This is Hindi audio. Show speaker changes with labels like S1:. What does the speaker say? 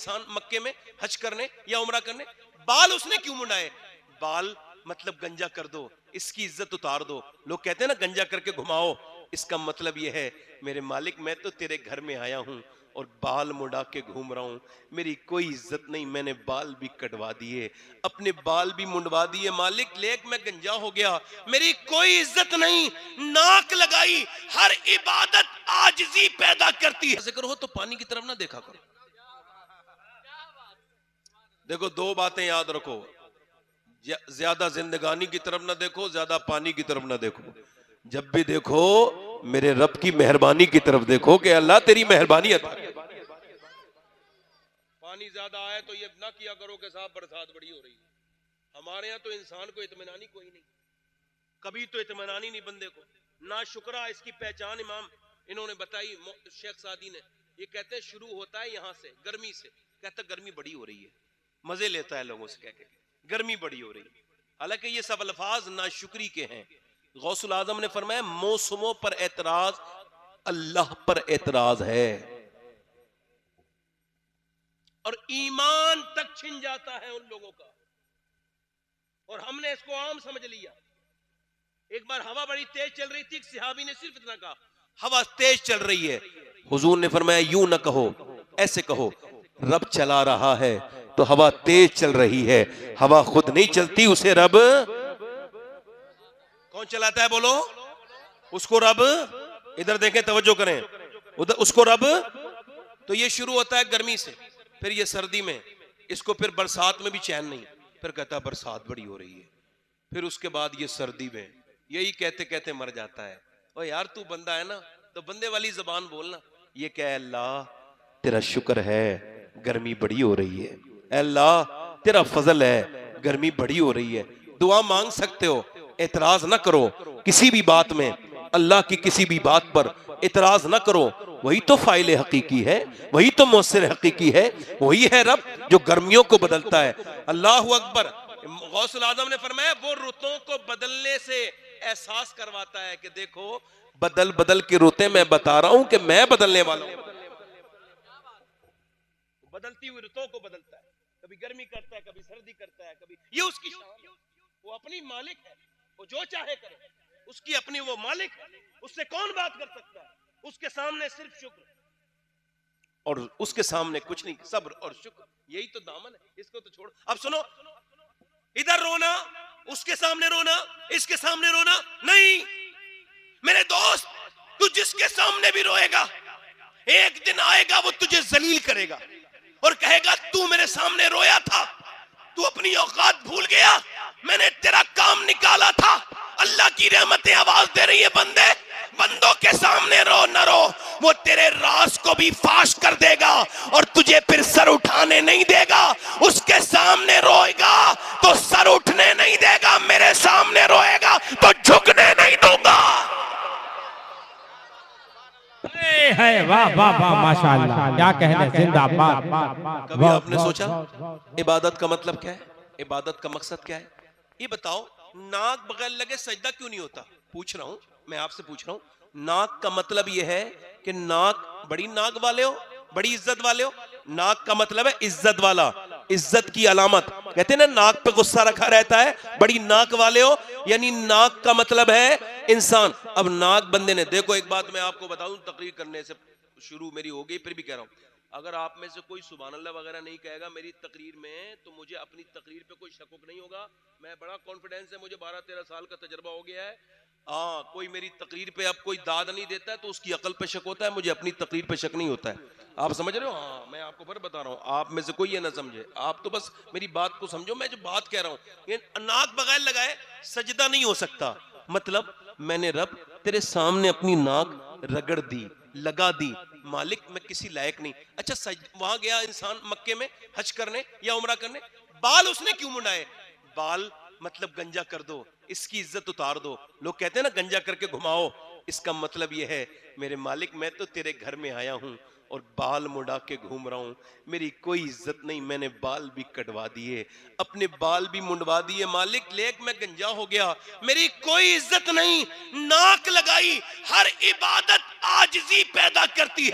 S1: इंसान मक्के में हज करने या उमरा करने, बाल उसने क्यों मुंडाए? बाल मतलब गंजा कर दो, इसकी इज्जत उतार दो। लोग कहते हैं ना गंजा करके घुमाओ, इसका मतलब यह है मेरे मालिक मैं तो तेरे घर में आया हूं और बाल मुंडा के घूम रहा हूं, मेरी कोई इज्जत नहीं, मैंने बाल भी कटवा दिए, अपने बाल भी मुंडवा दिए मालिक, लेक मैं गंजा हो गया, मेरी कोई इज्जत नहीं। नाक लगाई, हर इबादत आजिज़ी पैदा करती है। जिक्र हो तो पानी की तरफ ना देखा करो। देखो दो बातें याद रखो, ज्यादा जिंदगानी की तरफ ना देखो, ज्यादा पानी की तरफ ना देखो। जब भी देखो मेरे रब की मेहरबानी की तरफ देखो कि अल्लाह तेरी मेहरबानी अता। पानी ज्यादा आए तो ये ना किया करो कि साहब बरसात बड़ी हो रही है। हमारे यहाँ तो इंसान को इत्मीनानी कोई नहीं, कभी तो इत्मीनानी नहीं बंदे को, ना शुक्रा। इसकी पहचान इमाम इन्होंने बताई शेख सादी ने, ये कहते हैं शुरू होता है यहाँ से गर्मी से, कहता गर्मी बड़ी हो रही है, मजे लेता है लोगों से कह के गर्मी बड़ी हो रही है। हालांकि ये सब अल्फाज नाशुक्री के हैं। गौसुल आजम ने फरमाया मौसमों पर एतराज अल्लाह पर एतराज है, और ईमान तक छिन जाता है उन लोगों का, और हमने इसको आम समझ लिया। एक बार हवा बड़ी तेज चल रही थी, एक सहाबी ने सिर्फ इतना कहा हवा तेज चल रही है, हुजूर ने फरमाया यूं न कहो, ऐसे कहो रब चला रहा है तो हवा तेज चल रही है, हवा खुद नहीं चलती, उसे रब कौन चलाता है बोलो? उसको रब, इधर देखें तवज्जो करें, उधर उसको रब। तो ये शुरू होता है गर्मी से, फिर ये सर्दी में, इसको फिर बरसात में भी चैन नहीं, फिर कहता है बरसात बड़ी हो रही है, फिर उसके बाद ये सर्दी में, यही कहते कहते मर जाता है। ओ यार तू बंदा है ना तो बंदे वाली जबान बोलना। ये क्या अल्लाह तेरा शुक्र है गर्मी बड़ी हो रही है, अल्लाह तेरा फजल है गर्मी बड़ी हो रही है। दुआ मांग सकते हो, एतराज ना करो किसी भी बात में, अल्लाह की किसी भी बात पर एतराज ना करो, वही तो फाइल हकीकी है, वही तो मौसर हकीकी है, वही है रब जो गर्मियों को बदलता है। अल्लाह अकबर। गौसुल आजम ने फरमाया वो रुतों को बदलने से एहसास करवाता है कि देखो बदल बदल के रुते मैं बता रहा हूं कि मैं बदलने वाला हूं। बदलती हुई रुतों को बदलता है, कभी गर्मी करता है, कभी सर्दी करता है, कभी ये उसकी शान, वो अपनी मालिक है, वो जो चाहे करे, उसकी अपनी वो मालिक है, उससे कौन बात कर सकता है? उसके सामने सिर्फ शुक्र, और उसके सामने कुछ नहीं, सब्र और शुक्र, यही तो दामन है, इसको तो छोड़। अब सुनो, इधर रोना, उसके सामने रोना, इसके सामने रोना नहीं। मेरे दोस्त, तू जिसके सामने भी रोएगा, एक दिन आएगा वो तुझे जलील करेगा और कहेगा तू मेरे सामने रोया था, तू अपनी औकात भूल गया, मैंने तेरा काम निकाला था। अल्लाह की रहमतें आवाज दे रही है, बंदे बंदों के सामने रो न रो, वो तेरे राज को भी फाश कर देगा और तुझे फिर सर उठाने नहीं देगा। उसके सामने रोएगा तो सर उठने नहीं देगा, मेरे सामने रोएगा तो झुकने नहीं दूंगा।
S2: है वाह वाह वाह माशाअल्लाह, क्या कहने, जिंदाबाद।
S1: कभी आपने सोचा इबादत का मतलब क्या है, इबादत का मकसद क्या है? ये बताओ, नाक बगैर लगे सजदा क्यों नहीं होता? पूछ रहा हूं, मैं आपसे पूछ रहा हूं। नाक का मतलब यह है कि नाक, बड़ी नाक वाले हो, बड़ी इज्जत वाले हो। नाक का मतलब है इज्जत वाला, इज्जत की अलामत। कहते हैं ना नाक पे गुस्सा रखा रहता है, बड़ी नाक वाले हो, यानी नाक का मतलब है इंसान। अब नाक बंदे ने, देखो एक बात मैं आपको बताऊं, तकरीर करने से शुरू मेरी हो गई, फिर भी कह रहा हूं, अगर आप में से कोई सुभान अल्लाह वगैरह नहीं कहेगा मेरी तकरीर में, तो मुझे अपनी तकरीर पे कोई शक नहीं होगा। मैं बड़ा कॉन्फिडेंस है, मुझे 12-13 साल का तजर्बा हो गया है। हाँ, कोई मेरी तकरीर पे अब कोई दाद नहीं देता है तो उसकी अकल पे शक होता है, मुझे अपनी तकरीर पे शक नहीं होता है। आप समझ रहे हो? हाँ, मैं आपको फिर बता रहा हूँ, आप में से कोई ये ना समझे, आप तो बस मेरी बात को समझो। मैं जो बात कह रहा हूँ, ये नाक बगैर लगाए सजदा नहीं हो सकता। मतलब मैंने रब तेरे सामने अपनी नाक रगड़ दी, लगा दी, मालिक मैं किसी लायक नहीं। अच्छा, वहां गया इंसान मक्के में हज करने या उमरा करने, बाल उसने क्यों मुंडाए? बाल मतलब गंजा कर दो, इसकी इज्जत उतार दो। लोग कहते हैं ना गंजा करके घुमाओ, इसका मतलब यह है मेरे मालिक मैं तो तेरे घर में आया हूं और बाल मुंडा के घूम रहा हूं, मेरी कोई इज्जत नहीं, मैंने बाल भी कटवा दिए, अपने बाल भी मुंडवा दिए मालिक, लेक मैं गंजा हो गया, मेरी कोई इज्जत नहीं। नाक लगाई, हर इबादत आजिज़ी पैदा करती है।